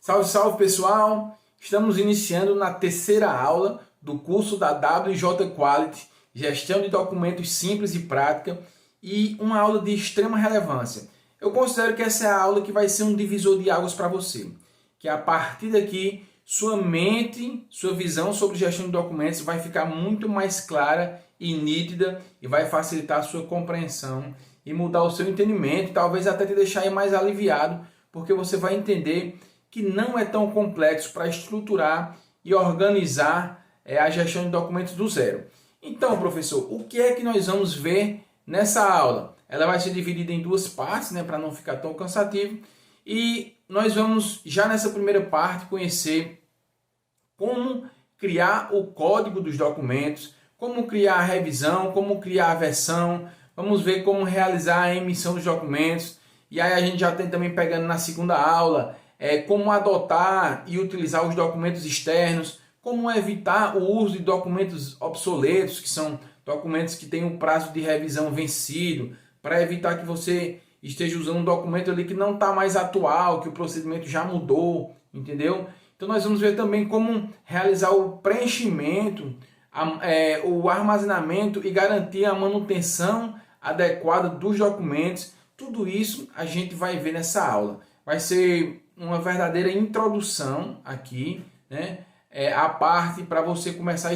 Salve, salve pessoal! Estamos iniciando na terceira aula do curso da WJ Quality, Gestão de Documentos Simples e Prática, e uma aula de extrema relevância. Eu considero que essa é a aula que vai ser um divisor de águas para você, que a partir daqui sua mente, sua visão sobre gestão de documentos vai ficar muito mais clara e nítida e vai facilitar a sua compreensão e mudar o seu entendimento, talvez até te deixar mais aliviado, porque você vai entender que não é tão complexo para estruturar e organizar a gestão de documentos do zero. Então, professor, o que é que nós vamos ver nessa aula? Ela vai ser dividida em duas partes, para não ficar tão cansativo. E nós vamos, já nessa primeira parte, conhecer como criar o código dos documentos, como criar a revisão, como criar a versão. Vamos ver como realizar a emissão dos documentos. E aí a gente já tem também pegando na segunda aula como adotar e utilizar os documentos externos, como evitar o uso de documentos obsoletos, que são documentos que têm o prazo de revisão vencido, para evitar que você esteja usando um documento ali que não está mais atual, que o procedimento já mudou, entendeu? Então nós vamos ver também como realizar o preenchimento, o armazenamento e garantir a manutenção adequada dos documentos. Tudo isso a gente vai ver nessa aula. Vai ser uma verdadeira introdução aqui, a parte para você começar a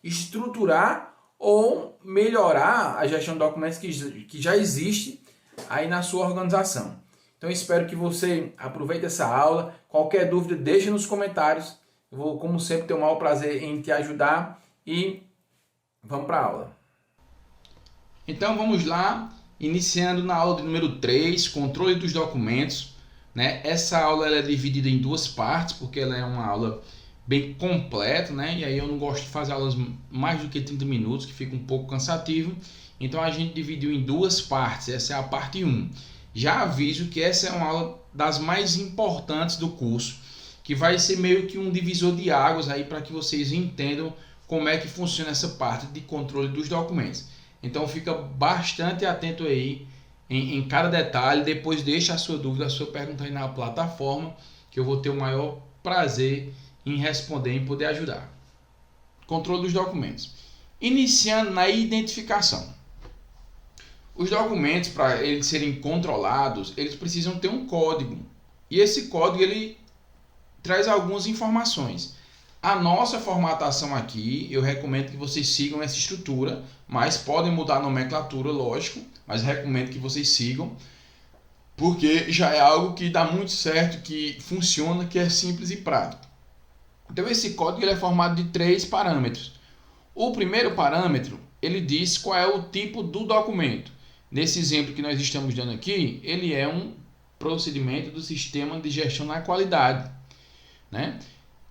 estruturar ou melhorar a gestão de documentos que já existe aí na sua organização. Então espero que você aproveite essa aula. Qualquer dúvida deixe nos comentários. Eu vou, como sempre, ter o maior prazer em te ajudar e vamos para a aula. Então vamos lá, iniciando na aula de número 3, controle dos documentos. Essa aula ela é dividida em duas partes, porque ela é uma aula bem completa, e aí eu não gosto de fazer aulas mais do que 30 minutos, que fica um pouco cansativo. Então a gente dividiu em duas partes, essa é a parte 1. Já aviso que essa é uma aula das mais importantes do curso, que vai ser meio que um divisor de águas aí para que vocês entendam como é que funciona essa parte de controle dos documentos. Então fica bastante atento aí em cada detalhe. Depois deixa a sua dúvida, a sua pergunta aí na plataforma, que eu vou ter o maior prazer em responder e poder ajudar. Controle dos documentos. Iniciando na identificação. Os documentos, para eles serem controlados, eles precisam ter um código. E esse código ele traz algumas informações. A nossa formatação aqui, eu recomendo que vocês sigam essa estrutura, mas podem mudar a nomenclatura, lógico, mas recomendo que vocês sigam, porque já é algo que dá muito certo, que funciona, que é simples e prático. Então esse código ele é formado de 3 parâmetros. O primeiro parâmetro, ele diz qual é o tipo do documento. Nesse exemplo que nós estamos dando aqui, ele é um procedimento do sistema de gestão da qualidade.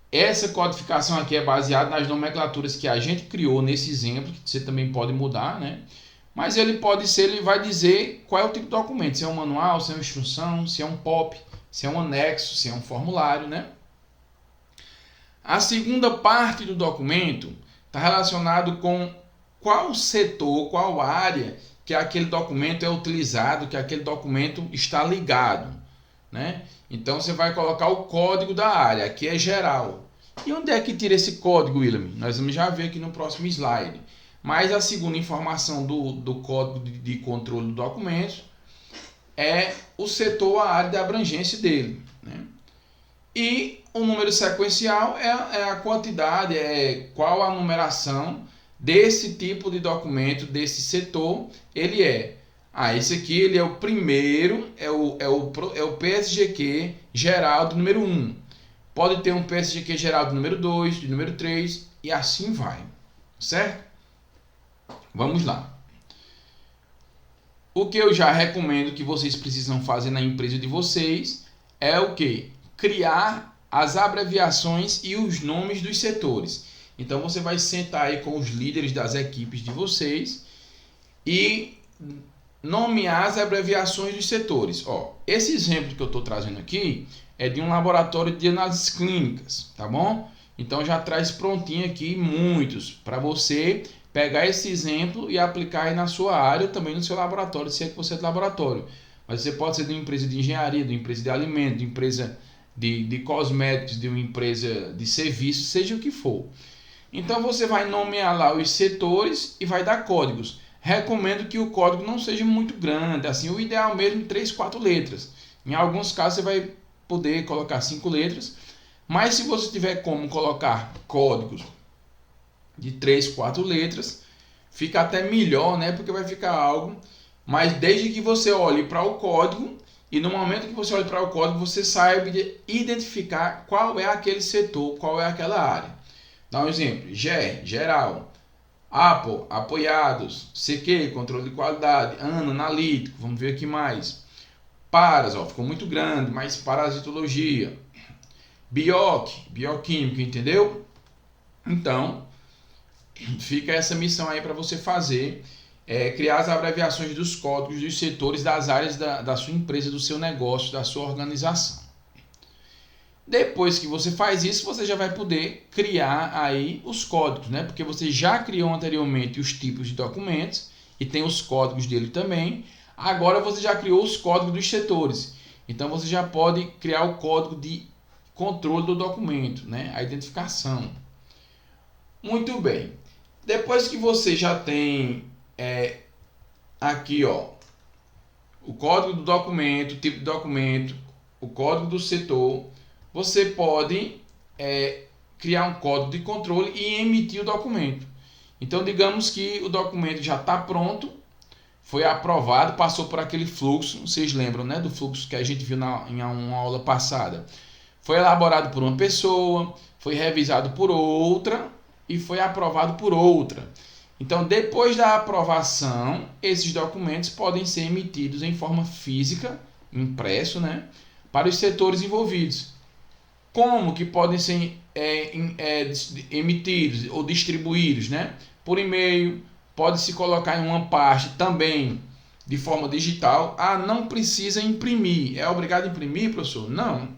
Essa codificação aqui é baseada nas nomenclaturas que a gente criou nesse exemplo, que você também pode mudar, Mas ele vai dizer qual é o tipo de documento, se é um manual, se é uma instrução, se é um POP, se é um anexo, se é um formulário, A segunda parte do documento está relacionado com qual setor, qual área que aquele documento é utilizado, que aquele documento está ligado, Então você vai colocar o código da área, aqui é geral. E onde é que tira esse código, William? Nós vamos já ver aqui no próximo slide. Mas a segunda informação do código de controle do documento é o setor, a área de abrangência dele. E o número sequencial é a quantidade, qual a numeração desse tipo de documento, desse setor. Ele esse aqui ele é o primeiro, é o PSGQ geral do número 1. Pode ter um PSGQ geral do número 2, do número 3 e assim vai, certo? Vamos lá. O que eu já recomendo que vocês precisam fazer na empresa de vocês é o quê? Criar as abreviações e os nomes dos setores. Então você vai sentar aí com os líderes das equipes de vocês e nomear as abreviações dos setores. Esse exemplo que eu estou trazendo aqui é de um laboratório de análises clínicas, tá bom? Então já traz prontinho aqui muitos para você pegar esse exemplo e aplicar aí na sua área, também no seu laboratório, se é que você é de laboratório. Mas você pode ser de uma empresa de engenharia, de uma empresa de alimento, de uma empresa de cosméticos, de uma empresa de serviço, seja o que for. Então você vai nomear lá os setores e vai dar códigos. Recomendo que o código não seja muito grande, assim, o ideal mesmo 3, 4 letras. Em alguns casos você vai poder colocar 5 letras, mas se você tiver como colocar códigos de 3, 4 letras, fica até melhor, né? Porque vai ficar algo, mas desde que você olhe para o código e no momento que você olhe para o código, você saiba identificar qual é aquele setor, qual é aquela área. Dá um exemplo: GER, geral; Apple, apoiados; CQ, controle de qualidade; ANA, analítico. Vamos ver aqui mais. Paras, ó, ficou muito grande, mas parasitologia. BIOC, bioquímica, entendeu? Então, fica essa missão aí para você fazer, criar as abreviações dos códigos dos setores das áreas da sua empresa, do seu negócio, da sua organização. Depois que você faz isso, você já vai poder criar aí os códigos, né? Porque você já criou anteriormente os tipos de documentos e tem os códigos dele também. Agora você já criou os códigos dos setores. Então você já pode criar o código de controle do documento, né? A identificação. Muito bem. Depois que você já tem aqui, ó, o código do documento, o tipo de documento, o código do setor, você pode criar um código de controle e emitir o documento. Então, digamos que o documento já está pronto, foi aprovado, passou por aquele fluxo, vocês lembram, né, do fluxo que a gente viu em uma aula passada. Foi elaborado por uma pessoa, foi revisado por outra e foi aprovado por outra. Então, depois da aprovação, esses documentos podem ser emitidos em forma física, impresso, né, para os setores envolvidos. Como que podem ser emitidos ou distribuídos, né? Por e-mail, pode-se colocar em uma pasta também de forma digital. Ah, não precisa imprimir. É obrigado a imprimir, professor? Não.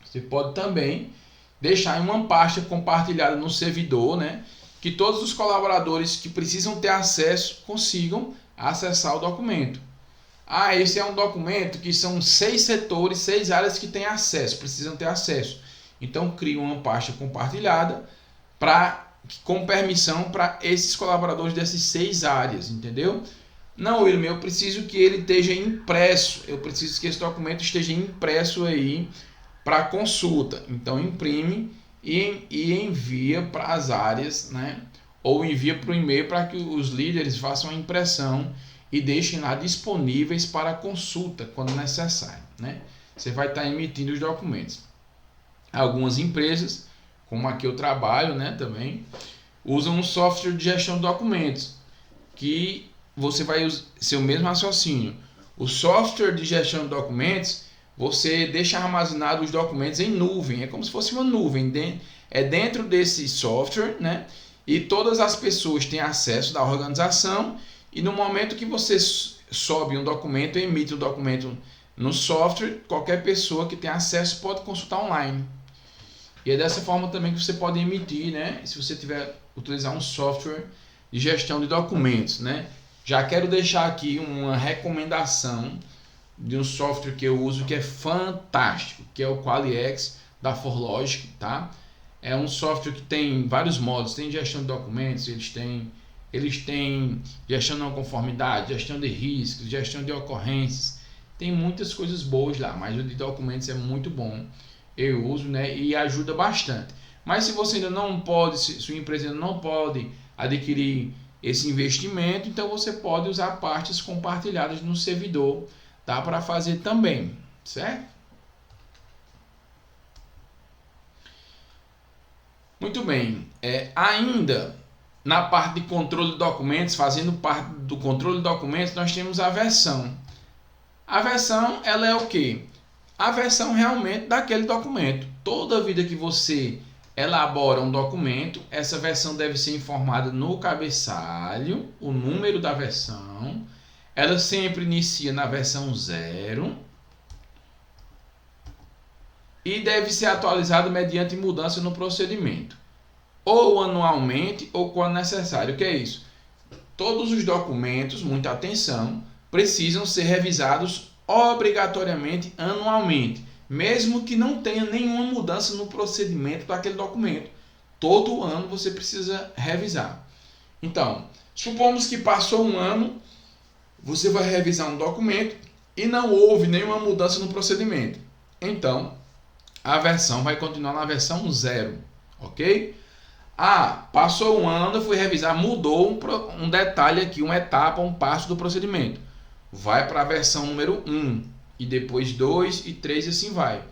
Você pode também deixar em uma pasta compartilhada no servidor, né? Que todos os colaboradores que precisam ter acesso consigam acessar o documento. Ah, esse é um documento que são 6 setores, 6 áreas que têm acesso, precisam ter acesso. Então, cria uma pasta compartilhada com permissão para esses colaboradores dessas 6 áreas, entendeu? Não, William, eu preciso que ele esteja impresso, eu preciso que esse documento esteja impresso aí para consulta. Então, imprime e envia para as áreas, né? Ou envia para o e-mail para que os líderes façam a impressão e deixem lá disponíveis para consulta quando necessário, né? Você vai estar emitindo os documentos. Algumas empresas, como a que eu trabalho, né, também, usam um software de gestão de documentos, que você vai ser o mesmo raciocínio. O software de gestão de documentos, você deixa armazenado os documentos em nuvem, é como se fosse uma nuvem, dentro desse software, né? E todas as pessoas têm acesso da organização, e no momento que você sobe um documento, emite um documento no software, qualquer pessoa que tem acesso pode consultar online. E é dessa forma também que você pode emitir, né? Se você tiver utilizar um software de gestão de documentos, né? Já quero deixar aqui uma recomendação de um software que eu uso que é fantástico, que é o QualiX da ForLogic, tá? É um software que tem vários modos, tem gestão de documentos, eles têm gestão de não conformidade, gestão de riscos, gestão de ocorrências, tem muitas coisas boas lá, mas o de documentos é muito bom, eu uso, né, e ajuda bastante. Mas se você ainda não pode, se sua empresa ainda não pode adquirir esse investimento, então você pode usar partes compartilhadas no servidor, dá para fazer também, certo? Muito bem, ainda na parte de controle de documentos, fazendo parte do controle de documentos, nós temos a versão. A versão, ela é o quê? A versão realmente daquele documento. Toda vida que você elabora um documento, essa versão deve ser informada no cabeçalho, o número da versão. Ela sempre inicia na versão 0 e deve ser atualizada mediante mudança no procedimento, ou anualmente ou quando necessário. O que é isso? Todos os documentos, muita atenção, precisam ser revisados obrigatoriamente anualmente, mesmo que não tenha nenhuma mudança no procedimento daquele documento. Todo ano você precisa revisar. Então, supomos que passou um ano, você vai revisar um documento e não houve nenhuma mudança no procedimento. Então, a versão vai continuar na versão 0, ok? Passou um ano, eu fui revisar, mudou um detalhe aqui, uma etapa, um passo do procedimento. Vai para a versão número 1, e depois 2 e 3 e assim vai.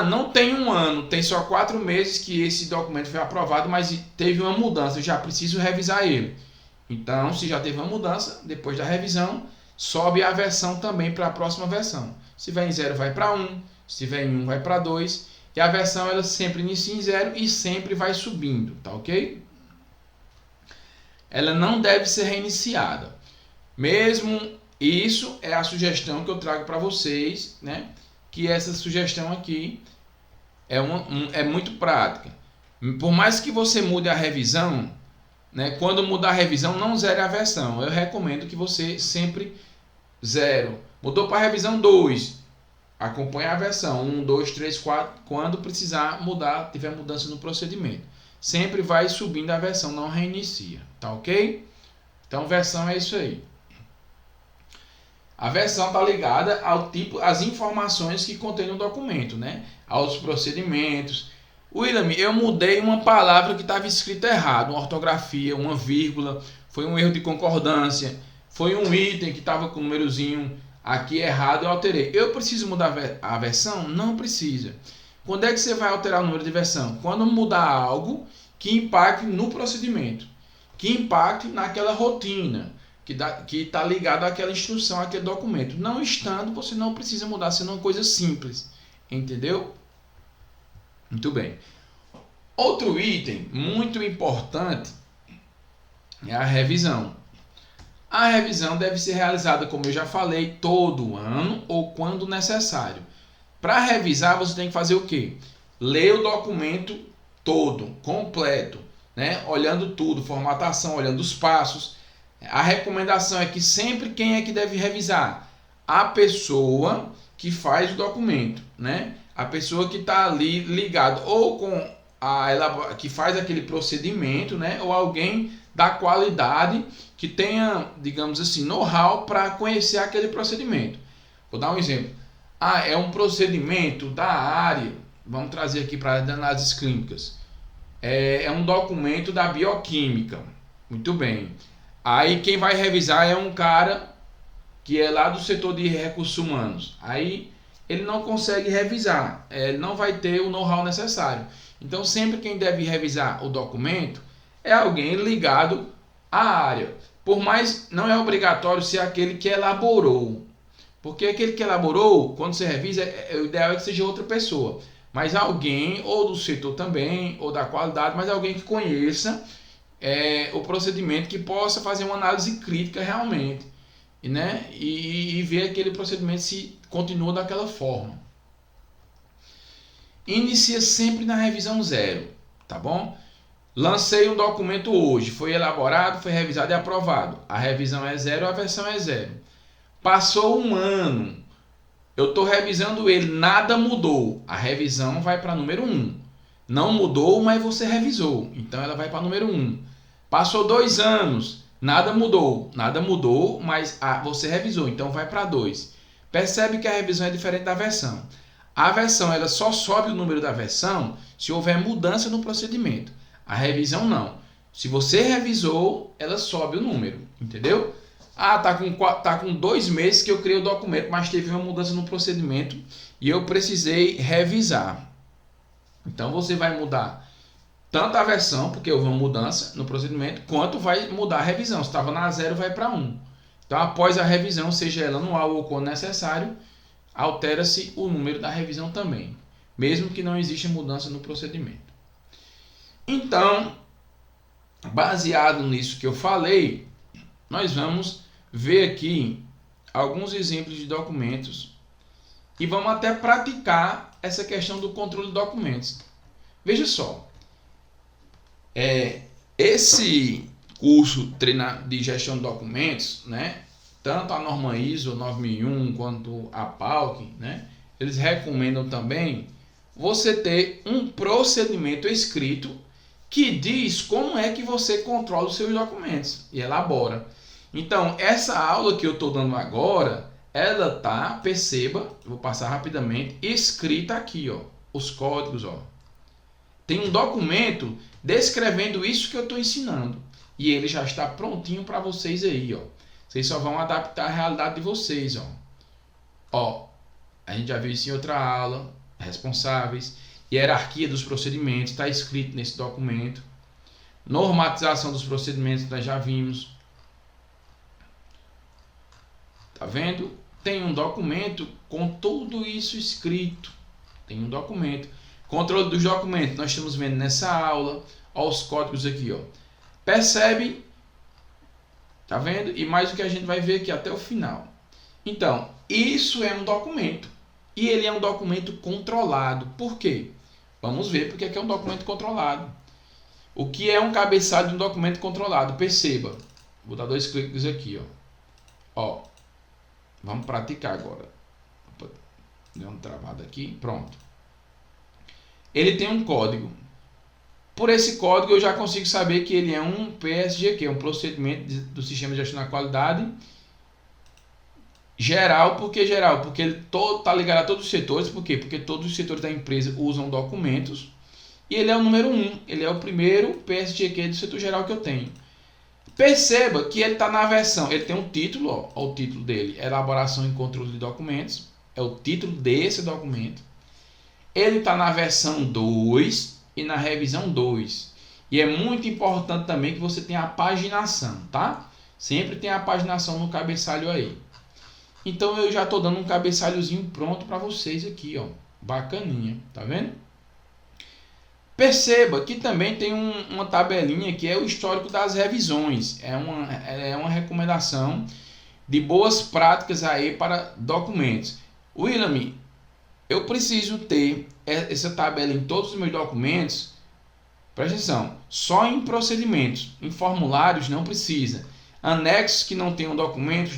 Não tem um ano, tem só 4 meses que esse documento foi aprovado, mas teve uma mudança, eu já preciso revisar ele. Então, se já teve uma mudança, depois da revisão, sobe a versão também para a próxima versão. Se tiver em 0, vai para 1, se tiver em 1, vai para 2, e a versão ela sempre inicia em 0 e sempre vai subindo, tá ok? Ela não deve ser reiniciada. Mesmo isso é a sugestão que eu trago para vocês, né? Que essa sugestão aqui é muito prática. Por mais que você mude a revisão, né? Quando mudar a revisão, não zere a versão. Eu recomendo que você sempre zero. Mudou para a revisão 2. Acompanhe a versão 1, 2, 3, 4. Quando precisar mudar, tiver mudança no procedimento. Sempre vai subindo a versão, não reinicia. Tá ok? Então, versão é isso aí. A versão está ligada ao tipo, às informações que contém no documento, né? Aos procedimentos. William, eu mudei uma palavra que estava escrita errado, uma ortografia, uma vírgula, foi um erro de concordância, foi um item que estava com o númerozinho aqui errado, eu alterei. Eu preciso mudar a versão? Não precisa. Quando é que você vai alterar o número de versão? Quando mudar algo que impacte no procedimento, que impacte naquela rotina, que está ligado àquela instrução, àquele documento. Não estando, você não precisa mudar, sendo uma coisa simples. Entendeu? Muito bem. Outro item muito importante é a revisão. A revisão deve ser realizada, como eu já falei, todo ano ou quando necessário. Para revisar, você tem que fazer o quê? Ler o documento todo, completo, né? Olhando tudo, formatação, olhando os passos. A recomendação é que sempre quem é que deve revisar? A pessoa que faz o documento, né? A pessoa que está ali ligado ou com que faz aquele procedimento, né? Ou alguém da qualidade que tenha, digamos assim, know-how para conhecer aquele procedimento. Vou dar um exemplo. É um procedimento da área, vamos trazer aqui para as análises clínicas. É um documento da bioquímica. Muito bem. Aí quem vai revisar é um cara que é lá do setor de recursos humanos. Aí ele não consegue revisar, ele não vai ter o know-how necessário. Então sempre quem deve revisar o documento é alguém ligado à área. Por mais não é obrigatório ser aquele que elaborou. Porque aquele que elaborou, quando você revisa, o ideal é que seja outra pessoa. Mas alguém, ou do setor também, ou da qualidade, mas alguém que conheça o procedimento, que possa fazer uma análise crítica realmente, né? E ver aquele procedimento se continua daquela forma. Inicia sempre na revisão 0, tá bom? Lancei um documento hoje, foi elaborado, foi revisado e aprovado. A revisão é 0, a versão é 0. Passou um ano, eu estou revisando ele, nada mudou. A revisão vai para número 1. Não mudou, mas você revisou, então ela vai para número 1. Passou 2 anos, nada mudou, mas você revisou, então vai para 2. Percebe que a revisão é diferente da versão. A versão ela só sobe o número da versão se houver mudança no procedimento. A revisão não. Se você revisou, ela sobe o número, entendeu? Tá com 2 meses que eu criei o documento, mas teve uma mudança no procedimento e eu precisei revisar. Então você vai mudar tanto a versão, porque houve uma mudança no procedimento, quanto vai mudar a revisão. Se estava na 0, vai para 1. Então, após a revisão, seja ela anual ou quando necessário, altera-se o número da revisão também, mesmo que não exista mudança no procedimento. Então, baseado nisso que eu falei, nós vamos ver aqui alguns exemplos de documentos e vamos até praticar essa questão do controle de documentos. Veja só. Esse curso de gestão de documentos, né, tanto a norma ISO 9001 quanto a PALC, né, eles recomendam também você ter um procedimento escrito que diz como é que você controla os seus documentos e elabora. Então, essa aula que eu estou dando agora, ela tá, perceba, vou passar rapidamente, escrita aqui, ó, os códigos, ó. Tem um documento descrevendo isso que eu estou ensinando. E ele já está prontinho para vocês aí, ó. Vocês só vão adaptar a realidade de vocês, ó. Ó, a gente já viu isso em outra aula. Responsáveis, hierarquia dos procedimentos, está escrito nesse documento. Normatização dos procedimentos, nós já vimos. Tá vendo? Tem um documento com tudo isso escrito. Tem um documento. Controle dos documentos, nós estamos vendo nessa aula. Olha os códigos aqui, ó. Percebe? Tá vendo? E mais o que a gente vai ver aqui até o final. Então, isso é um documento. E ele é um documento controlado. Por quê? Vamos ver porque é um documento controlado. O que é um cabeçalho de um documento controlado? Perceba. Vou dar 2 cliques aqui, ó. Vamos praticar agora. Deu uma travada aqui. Pronto. Ele tem um código. Por esse código eu já consigo saber que ele é um PSG, que é um procedimento do Sistema de Gestão da Qualidade geral. Por que geral? Porque ele está ligado a todos os setores. Por quê? Porque todos os setores da empresa usam documentos. E ele é o número 1. Ele é o primeiro PSGQ do setor geral que eu tenho. Perceba que ele está na versão. Ele tem um título. Ó, o título dele. Elaboração e controle de documentos. É o título desse documento. Ele está na versão 2 e na revisão 2. E é muito importante também que você tenha a paginação, tá? Sempre tem a paginação no cabeçalho aí. Então eu já estou dando um cabeçalhozinho pronto para vocês aqui, ó. Bacaninha, tá vendo? Perceba que também tem uma tabelinha que é o histórico das revisões. É uma recomendação de boas práticas aí para documentos. William, eu preciso ter essa tabela em todos os meus documentos. Presta atenção, só em procedimentos, em formulários não precisa. Anexos que não tenham documentos,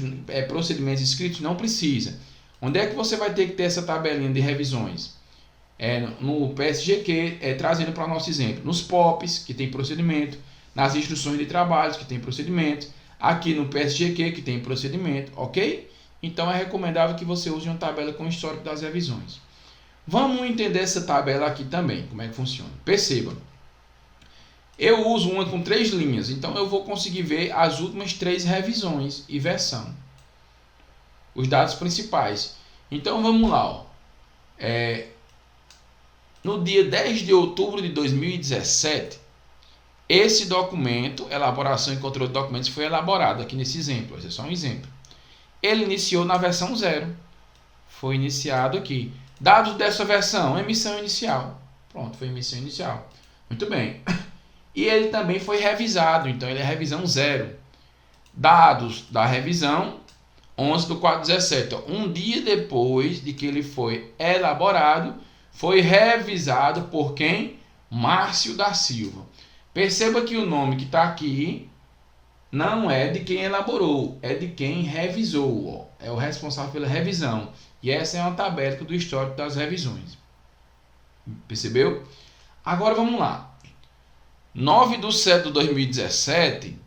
procedimentos escritos, não precisa. Onde é que você vai ter que ter essa tabelinha de revisões? No PSGQ, trazendo para o nosso exemplo, nos POPs, que tem procedimento, nas instruções de trabalhos, que tem procedimento, aqui no PSGQ, que tem procedimento, ok? Então é recomendável que você use uma tabela com histórico das revisões. Vamos entender essa tabela aqui também, como é que funciona. Perceba, eu uso uma com 3 linhas, então eu vou conseguir ver as últimas 3 revisões e versão. Os dados principais. Então vamos lá, ó. No dia 10 de outubro de 2017, esse documento, elaboração e controle de documentos, foi elaborado aqui nesse exemplo. Esse é só um exemplo. Ele iniciou na versão 0. Foi iniciado aqui. Dados dessa versão, emissão inicial. Pronto, foi emissão inicial. Muito bem. E ele também foi revisado, então ele é revisão 0. Dados da revisão, 11/4/17. Um dia depois de que ele foi elaborado, foi revisado por quem? Márcio da Silva. Perceba que o nome que está aqui não é de quem elaborou, é de quem revisou. Ó. É o responsável pela revisão. E essa é uma tabela do histórico das revisões. Percebeu? Agora vamos lá. 9/7/2017,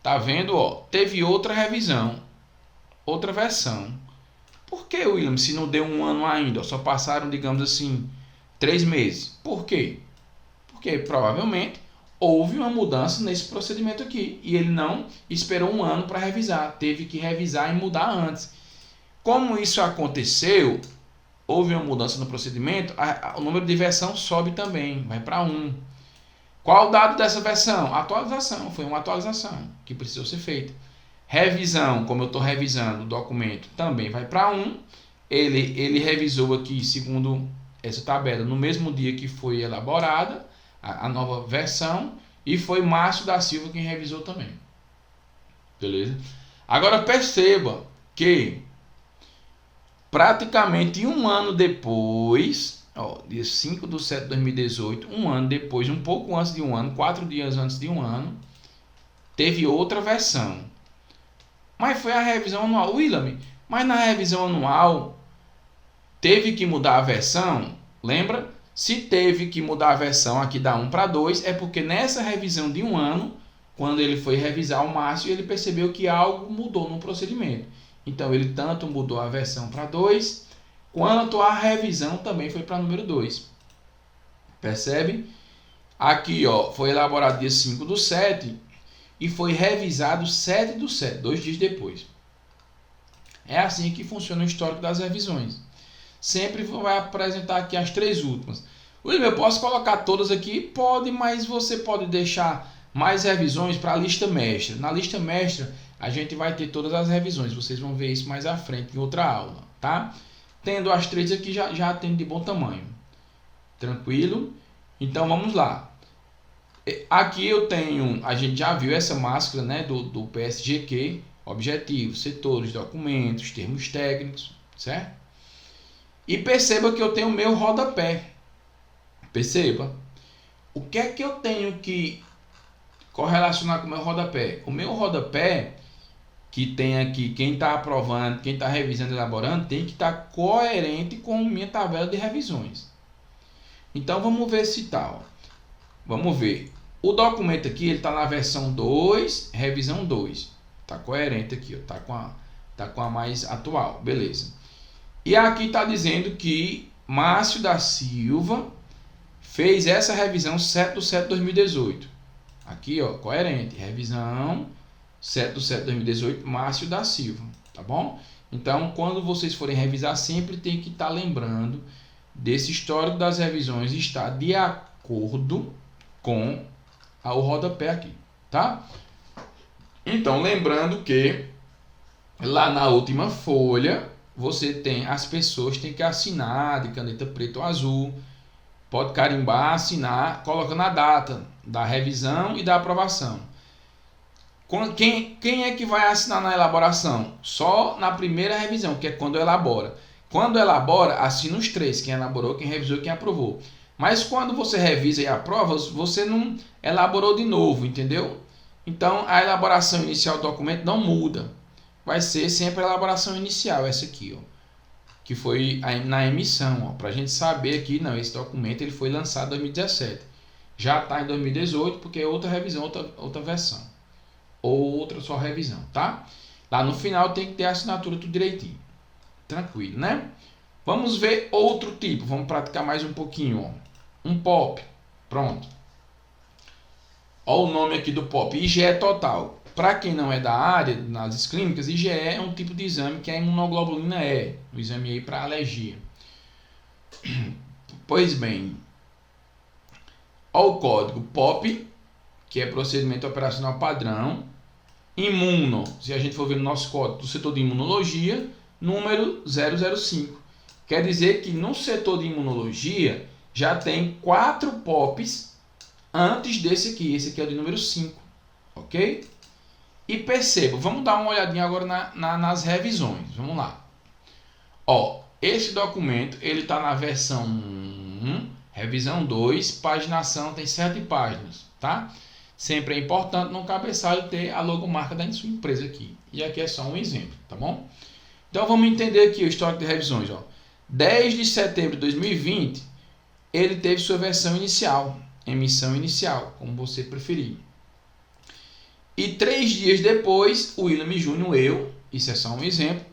tá vendo? Ó, teve outra revisão, outra versão. Por que, William, se não deu um ano ainda? Só passaram, digamos assim, 3 meses. Por quê? Porque provavelmente houve uma mudança nesse procedimento aqui e ele não esperou um ano para revisar. Teve que revisar e mudar antes. Como isso aconteceu, houve uma mudança no procedimento, o número de versão sobe também, vai para 1. Qual o dado dessa versão? Atualização, foi uma atualização que precisou ser feita. Revisão, como eu estou revisando o documento, também vai para 1. Ele revisou aqui, segundo essa tabela, no mesmo dia que foi elaborada a nova versão, e foi Márcio da Silva quem revisou também. Beleza? Agora perceba que praticamente um ano depois, dia 5/7/2018, um ano depois, um pouco antes de um ano, 4 dias antes de um ano, teve outra versão. Mas foi a revisão anual. William, mas na revisão anual Teve que mudar a versão? Lembra? Se teve que mudar a versão aqui da 1 para 2, é porque nessa revisão de um ano, quando ele foi revisar o Márcio, ele percebeu que algo mudou no procedimento. Então, ele tanto mudou a versão para 2, quanto a revisão também foi para número 2. Percebe? Aqui, ó, foi elaborado dia 5/7 e foi revisado 7/7, 2 dias depois. É assim que funciona o histórico das revisões. Sempre vai apresentar aqui as 3 últimas. William, eu posso colocar todas aqui? Pode, mas você pode deixar mais revisões para a lista mestra. Na lista mestra, a gente vai ter todas as revisões. Vocês vão ver isso mais à frente em outra aula, tá? Tendo as 3 aqui, já tendo de bom tamanho. Tranquilo? Então, vamos lá. Aqui eu tenho, a gente já viu essa máscara, né, do PSGQ, objetivos, setores, documentos, termos técnicos, certo? E perceba que eu tenho o meu rodapé. Perceba. O que é que eu tenho que correlacionar com o meu rodapé? O meu rodapé, que tem aqui quem está aprovando, quem está revisando e elaborando, tem que estar coerente com minha tabela de revisões. Então, vamos ver se tal. Vamos ver. O documento aqui, ele está na versão 2, revisão 2. Está coerente aqui, está com a mais atual. Beleza. E aqui está dizendo que Márcio da Silva fez essa revisão 7/7/2018. Aqui, ó, coerente. Revisão 7/7/2018, Márcio da Silva. Tá bom? Então, quando vocês forem revisar, sempre tem que estar lembrando desse histórico das revisões estar de acordo com o rodapé aqui, tá? Então, lembrando que lá na última folha, você tem, as pessoas têm que assinar de caneta preta ou azul, pode carimbar, assinar, colocando a data da revisão e da aprovação. Quem é que vai assinar na elaboração? Só na primeira revisão, que é quando elabora. Quando elabora, assina os 3, quem elaborou, quem revisou e quem aprovou. Mas quando você revisa e aprova, você não elaborou de novo, entendeu? Então, a elaboração inicial do documento não muda. Vai ser sempre a elaboração inicial, essa aqui, ó, que foi na emissão, para a gente saber aqui, não, esse documento ele foi lançado em 2017. Já está em 2018, porque é outra revisão, outra versão. Ou outra só revisão, tá? Lá no final tem que ter a assinatura tudo direitinho. Tranquilo, né? Vamos ver outro tipo. Vamos praticar mais um pouquinho, ó. Um POP. Pronto. Olha o nome aqui do POP. IgE total. Para quem não é da área, nas clínicas, IgE é um tipo de exame que é a imunoglobulina E. O exame aí para alergia. Pois bem. Olha o código POP, que é procedimento operacional padrão. Imuno, se a gente for ver no nosso código do setor de imunologia, número 005. Quer dizer que no setor de imunologia já tem 4 POPs antes desse aqui. Esse aqui é o de número 5. Ok? E perceba, vamos dar uma olhadinha agora nas revisões. Vamos lá. Ó, esse documento ele está na versão 1, revisão 2, paginação tem 7 páginas, tá? Sempre é importante no cabeçalho ter a logomarca da sua empresa aqui. E aqui é só um exemplo, tá bom? Então vamos entender aqui o histórico de revisões. Ó. 10 de setembro de 2020, ele teve sua versão inicial, emissão inicial, como você preferir. E 3 dias depois, o William Júnior, eu, isso é só um exemplo,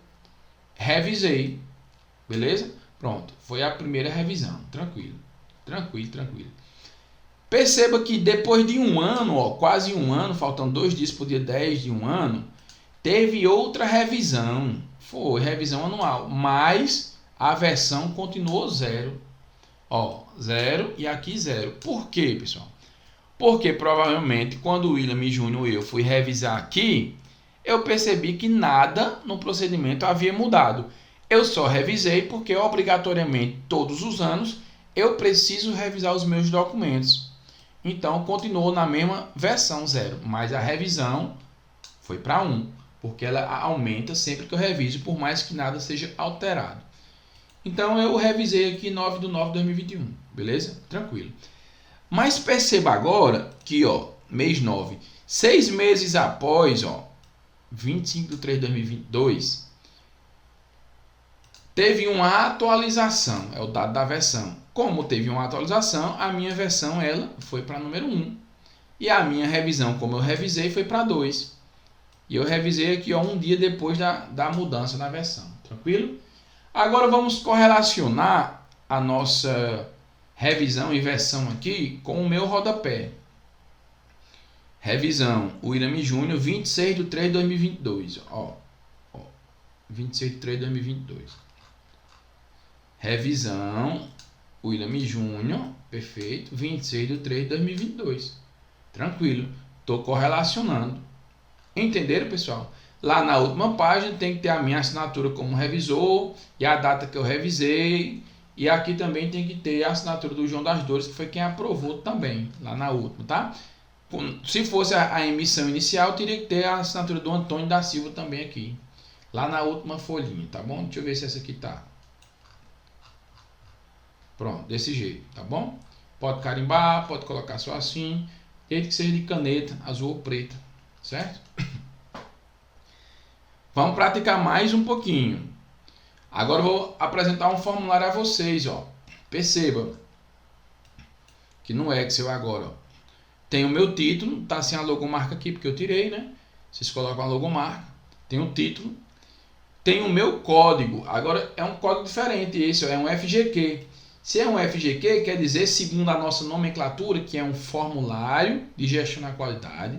revisei. Beleza? Pronto, foi a primeira revisão. Tranquilo, tranquilo, tranquilo. Perceba que depois de um ano, ó, quase um ano, faltam 2 dias para o dia 10 de um ano, teve outra revisão. Foi revisão anual, mas a versão continuou 0. Ó, 0 e aqui 0. Por quê, pessoal? Porque provavelmente quando o William Júnior eu fui revisar aqui, eu percebi que nada no procedimento havia mudado. Eu só revisei porque obrigatoriamente todos os anos eu preciso revisar os meus documentos. Então, continuou na mesma versão 0, mas a revisão foi para 1, porque ela aumenta sempre que eu reviso, por mais que nada seja alterado. Então, eu revisei aqui 9/9/2021, beleza? Tranquilo. Mas perceba agora que, ó, mês 9, 6 meses após, ó, 25/3/2022, Teve uma atualização, é o dado da versão. Como teve uma atualização, a minha versão ela foi para número 1. E a minha revisão, como eu revisei, foi para 2. E eu revisei aqui um dia depois da mudança na versão. Tranquilo? Agora vamos correlacionar a nossa revisão e versão aqui com o meu rodapé. Revisão, William Júnior, 26/3/2022. 26/3/2022. Revisão, William Júnior, perfeito, 26/3/2022. Tranquilo, estou correlacionando. Entenderam, pessoal? Lá na última página tem que ter a minha assinatura como revisor e a data que eu revisei. E aqui também tem que ter a assinatura do João das Dores, que foi quem aprovou também, lá na última, tá? Se fosse a emissão inicial, teria que ter a assinatura do Antônio da Silva também aqui, lá na última folhinha, tá bom? Deixa eu ver se essa aqui tá. Pronto, desse jeito, tá bom? Pode carimbar, pode colocar só assim, desde que seja de caneta, azul ou preta, certo? Vamos praticar mais um pouquinho. Agora eu vou apresentar um formulário a vocês, ó. Perceba que no Excel agora, ó, tem o meu título, tá sem a logomarca aqui porque eu tirei, né? Vocês colocam a logomarca, tem o título, tem o meu código. Agora é um código diferente, esse ó, é um FGQ. Se é um FGQ, quer dizer, segundo a nossa nomenclatura, que é um formulário de gestão da qualidade,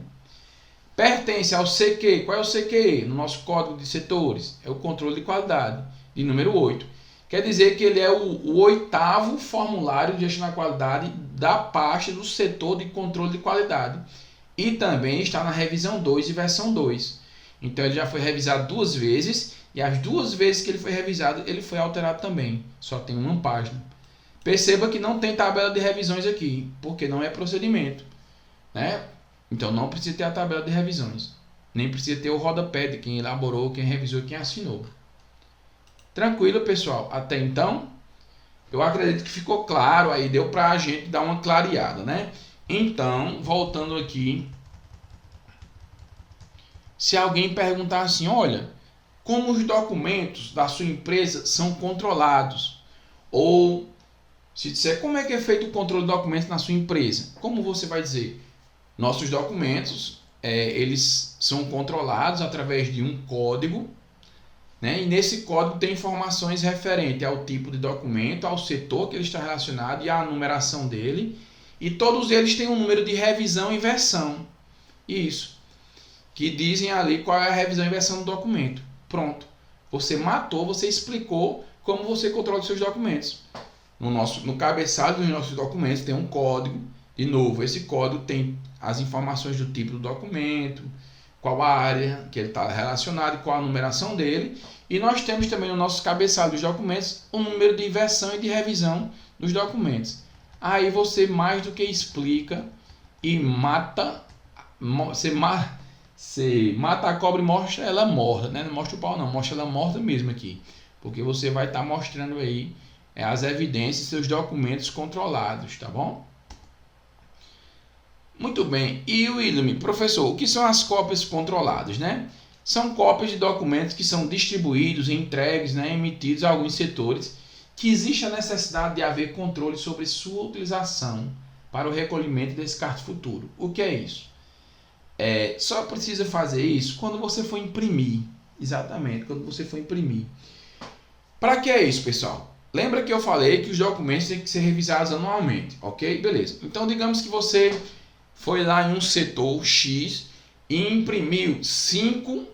pertence ao CQ. Qual é o CQ? No nosso código de setores, é o controle de qualidade, de número 8. Quer dizer que ele é o 8º formulário de gestão da qualidade da pasta do setor de controle de qualidade. E também está na revisão 2 e versão 2. Então ele já foi revisado 2 vezes e as 2 vezes que ele foi revisado, ele foi alterado também. Só tem uma página. Perceba que não tem tabela de revisões aqui, porque não é procedimento, né? Então não precisa ter a tabela de revisões. Nem precisa ter o rodapé de quem elaborou, quem revisou, quem assinou. Tranquilo, pessoal? Até então, eu acredito que ficou claro, aí deu para a gente dar uma clareada, né? Então, voltando aqui, se alguém perguntar assim, olha, como os documentos da sua empresa são controlados? Ou se disser como é que é feito o controle de documentos na sua empresa, como você vai dizer? Nossos documentos, eles são controlados através de um código, né? E nesse código tem informações referentes ao tipo de documento, ao setor que ele está relacionado e à numeração dele. E todos eles têm um número de revisão e versão. Isso. Que dizem ali qual é a revisão e versão do documento. Pronto. Você matou, você explicou como você controla os seus documentos. No cabeçalho dos nossos documentos tem um código. De novo, esse código tem as informações do tipo do documento, qual a área que ele está relacionado e qual a numeração dele. E nós temos também no nosso cabeçalho dos documentos o número de versão e de revisão dos documentos. Aí você mais do que explica e mata, você mata a cobra e mostra ela morta, né? Não mostra o pau não, mostra ela morta mesmo aqui. Porque você vai estar mostrando aí as evidências e seus documentos controlados, tá bom? Muito bem, e William, professor, o que são as cópias controladas, né? São cópias de documentos que são distribuídos e entregues, né, emitidos a alguns setores, que existe a necessidade de haver controle sobre sua utilização para o recolhimento e descarte futuro. O que é isso? Só precisa fazer isso quando você for imprimir. Exatamente, quando você for imprimir. Para que é isso, pessoal? Lembra que eu falei que os documentos têm que ser revisados anualmente, ok? Beleza. Então, digamos que você foi lá em um setor X e imprimiu 5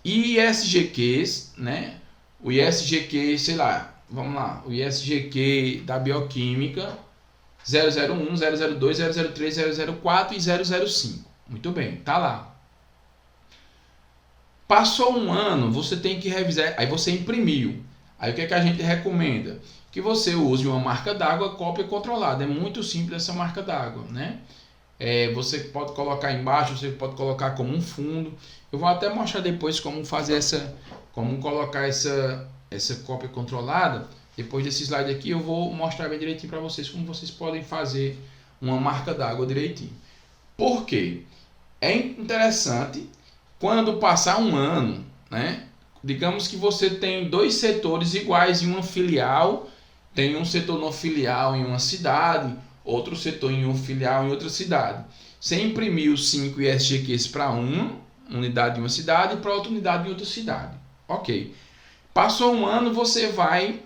ISGQs, né? O ISGQ, sei lá, vamos lá, o ISGQ da Bioquímica 001, 002, 003, 004 e 005. Muito bem, tá lá. Passou um ano, você tem que revisar, aí você imprimiu. Aí o que é que a gente recomenda? Que você use uma marca d'água, cópia controlada. É muito simples essa marca d'água, né? Você pode colocar embaixo, você pode colocar como um fundo. Eu vou até mostrar depois como fazer como colocar essa cópia controlada. Depois desse slide aqui eu vou mostrar bem direitinho para vocês como vocês podem fazer uma marca d'água direitinho. Por quê? É interessante quando passar um ano, né? digamos que você tem dois setores iguais em uma filial, tem um setor no filial em uma cidade, outro setor em uma filial em outra cidade. Você imprimiu 5 ISGQs para uma unidade de uma cidade e para outra unidade de outra cidade. Ok. Passou um ano, você vai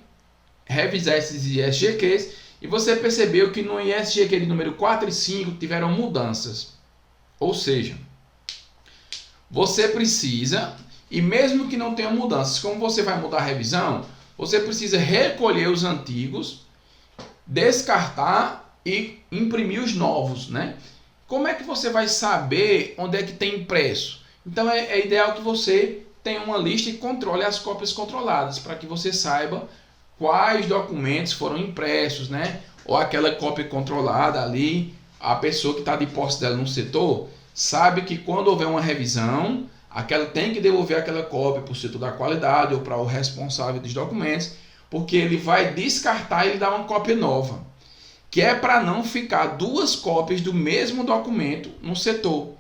revisar esses ISGQs e você percebeu que no ISGQ de número 4 e 5 tiveram mudanças. Ou seja, você precisa, e mesmo que não tenha mudanças, como você vai mudar a revisão, você precisa recolher os antigos, descartar e imprimir os novos, né? Como é que você vai saber onde é que tem impresso? Então é ideal que você tenha uma lista e controle as cópias controladas, para que você saiba quais documentos foram impressos, né? Ou aquela cópia controlada ali, a pessoa que está de posse dela no setor, sabe que quando houver uma revisão, aquela tem que devolver aquela cópia para o setor da qualidade ou para o responsável dos documentos, porque ele vai descartar e ele dá uma cópia nova, que é para não ficar duas cópias do mesmo documento no setor,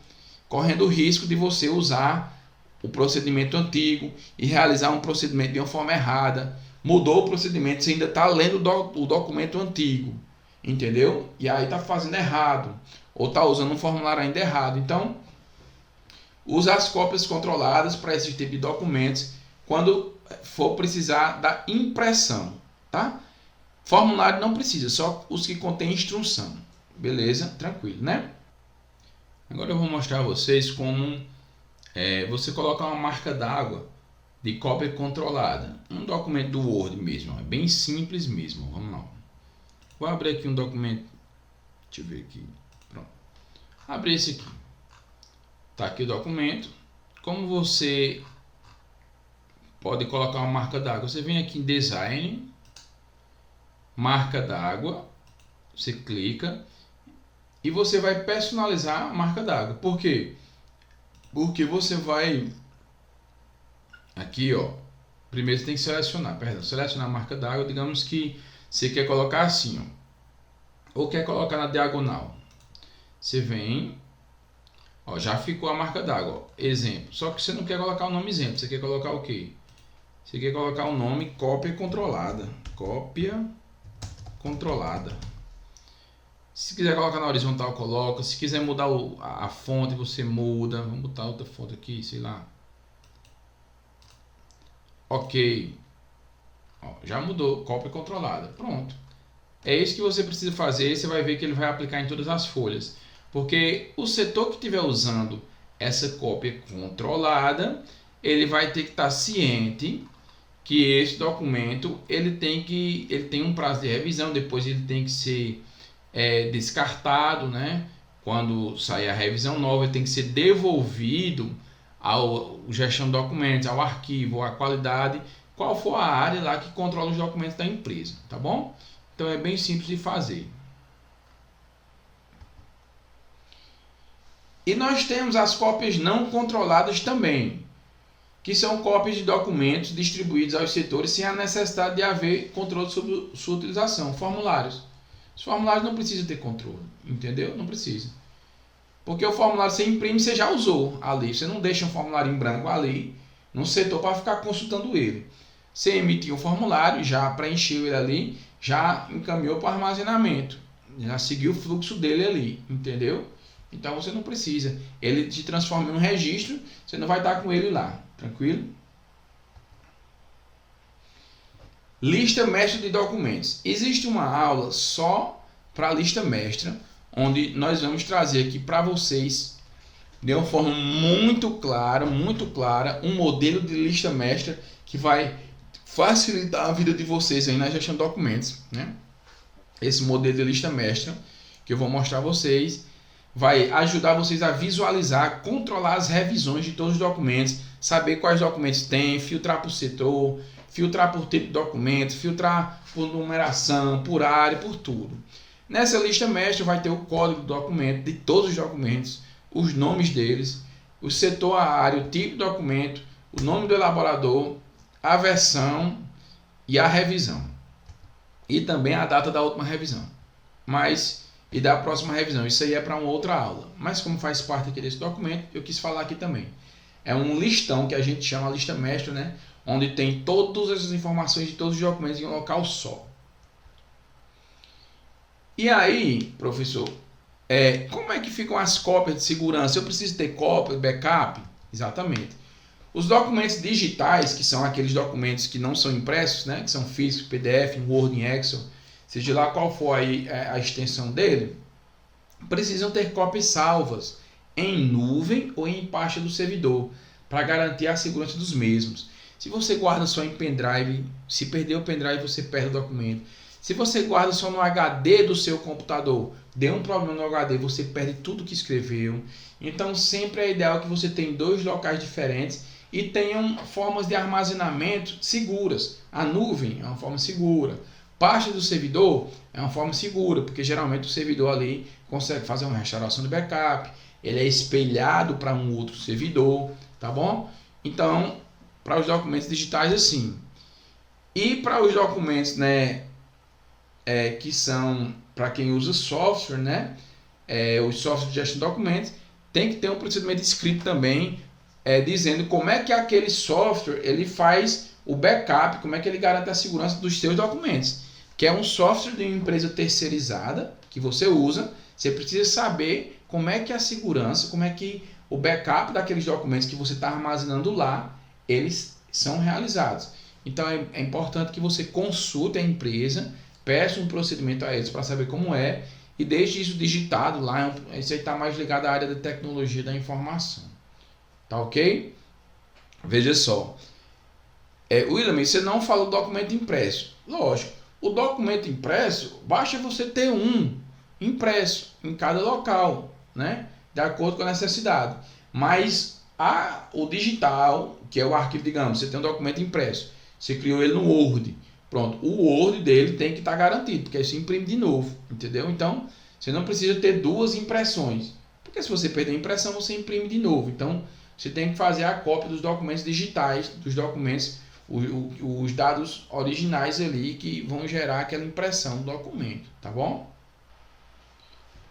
correndo o risco de você usar o procedimento antigo e realizar um procedimento de uma forma errada. Mudou o procedimento, você ainda está lendo o documento antigo, entendeu? E aí está fazendo errado, ou está usando um formulário ainda errado. Então, usa as cópias controladas para esse tipo de documentos quando for precisar da impressão, tá? Formulário não precisa, só os que contêm instrução. Beleza? Tranquilo, né? Agora eu vou mostrar a vocês como você colocar uma marca d'água de cópia controlada. Um documento do Word mesmo, é bem simples mesmo. Vamos lá. Vou abrir aqui um documento. Deixa eu ver aqui. Pronto. Abri esse aqui. Tá aqui o documento. Como você pode colocar uma marca d'água? Você vem aqui em Design, marca d'água, você clica e você vai personalizar a marca d'água. Por quê? Porque você vai aqui, ó. Primeiro você tem que selecionar a marca d'água. Digamos que você quer colocar assim, ó, ou quer colocar na diagonal. Você vem, ó, já ficou a marca d'água, exemplo. Só que você não quer colocar o nome exemplo, você quer colocar o quê? Você quer colocar o nome cópia controlada. Cópia controlada. Se quiser colocar na horizontal, coloca. Se quiser mudar a fonte, você muda. Vamos botar outra fonte aqui, sei lá. Ok. Ó, já mudou. Cópia controlada. Pronto. É isso que você precisa fazer. Você vai ver que ele vai aplicar em todas as folhas. Porque o setor que estiver usando essa cópia controlada, ele vai ter que estar ciente que esse documento ele tem um prazo de revisão, depois ele tem que ser descartado, né? Quando sair a revisão nova, ele tem que ser devolvido ao gestão de documentos, ao arquivo, à qualidade, qual for a área lá que controla os documentos da empresa, tá bom? Então é bem simples de fazer. E nós temos as cópias não controladas também, que são cópias de documentos distribuídos aos setores sem a necessidade de haver controle sobre sua utilização. Formulários. Os formulários não precisam ter controle, entendeu? Não precisa. Porque o formulário você imprime, você já usou ali. Você não deixa um formulário em branco ali no setor para ficar consultando ele. Você emitiu o formulário, já preencheu ele ali, já encaminhou para o armazenamento. Já seguiu o fluxo dele ali, entendeu? Então você não precisa. Ele te transforma em um registro, você não vai estar com ele lá. Tranquilo? Lista mestra de documentos. Existe uma aula só para a lista mestra, onde nós vamos trazer aqui para vocês, de uma forma muito clara, um modelo de lista mestra que vai facilitar a vida de vocês aí na gestão de documentos, né? Esse modelo de lista mestra que eu vou mostrar a vocês vai ajudar vocês a visualizar, controlar as revisões de todos os documentos, saber quais documentos tem, filtrar por setor, filtrar por tipo de documento, filtrar por numeração, por área, por tudo. Nessa lista mestra vai ter o código do documento, de todos os documentos, os nomes deles, o setor, a área, o tipo de documento, o nome do elaborador, a versão e a revisão. E também a data da última revisão. E da próxima revisão. Isso aí é para uma outra aula. Mas como faz parte aqui desse documento, eu quis falar aqui também. É um listão que a gente chama lista mestra, né? onde tem todas essas informações de todos os documentos em um local só. E aí, professor, como é que ficam as cópias de segurança? Eu preciso ter cópia, backup? Exatamente. Os documentos digitais, que são aqueles documentos que não são impressos, né, que são físicos, PDF, Word, Excel, seja lá qual for aí a extensão dele, precisam ter cópias salvas em nuvem ou em pasta do servidor, para garantir a segurança dos mesmos. Se você guarda só em pendrive, se perder o pendrive, você perde o documento. Se você guarda só no HD do seu computador, deu um problema no HD, você perde tudo que escreveu. Então sempre é ideal que você tenha 2 locais diferentes e tenham formas de armazenamento seguras. A nuvem é uma forma segura. Pasta do servidor é uma forma segura, porque geralmente o servidor ali consegue fazer uma restauração de backup, ele é espelhado para um outro servidor, tá bom? Então, para os documentos digitais assim. E para os documentos, né, que são para quem usa software, né, os softwares de gestão de documentos, tem que ter um procedimento escrito também, dizendo como é que aquele software ele faz o backup, como é que ele garante a segurança dos seus documentos. Que é um software de uma empresa terceirizada que você usa, você precisa saber como é que a segurança, como é que o backup daqueles documentos que você está armazenando lá, eles são realizados. Então é importante que você consulte a empresa, peça um procedimento a eles para saber como é e deixe isso digitado lá. Isso aí está mais ligado à área da tecnologia da informação. Tá ok? Veja só. William, você não fala do documento impresso. Lógico. O documento impresso, basta você ter um impresso em cada local, né? De acordo com a necessidade. Mas o digital, que é o arquivo, digamos, você tem um documento impresso, você criou ele no Word. Pronto, o Word dele tem que estar garantido, porque aí você imprime de novo, entendeu? Então, você não precisa ter 2 impressões, porque se você perder a impressão, você imprime de novo. Então, você tem que fazer a cópia dos documentos digitais, dos documentos, os dados originais ali que vão gerar aquela impressão do documento, tá bom?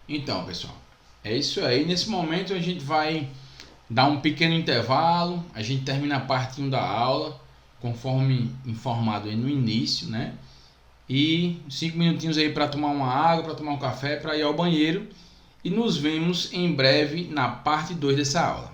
Então, pessoal, é isso aí. Nesse momento a gente vai dar um pequeno intervalo, a gente termina a parte 1 da aula, conforme informado aí no início, né? E 5 minutinhos aí para tomar uma água, para tomar um café, para ir ao banheiro. E nos vemos em breve na parte 2 dessa aula.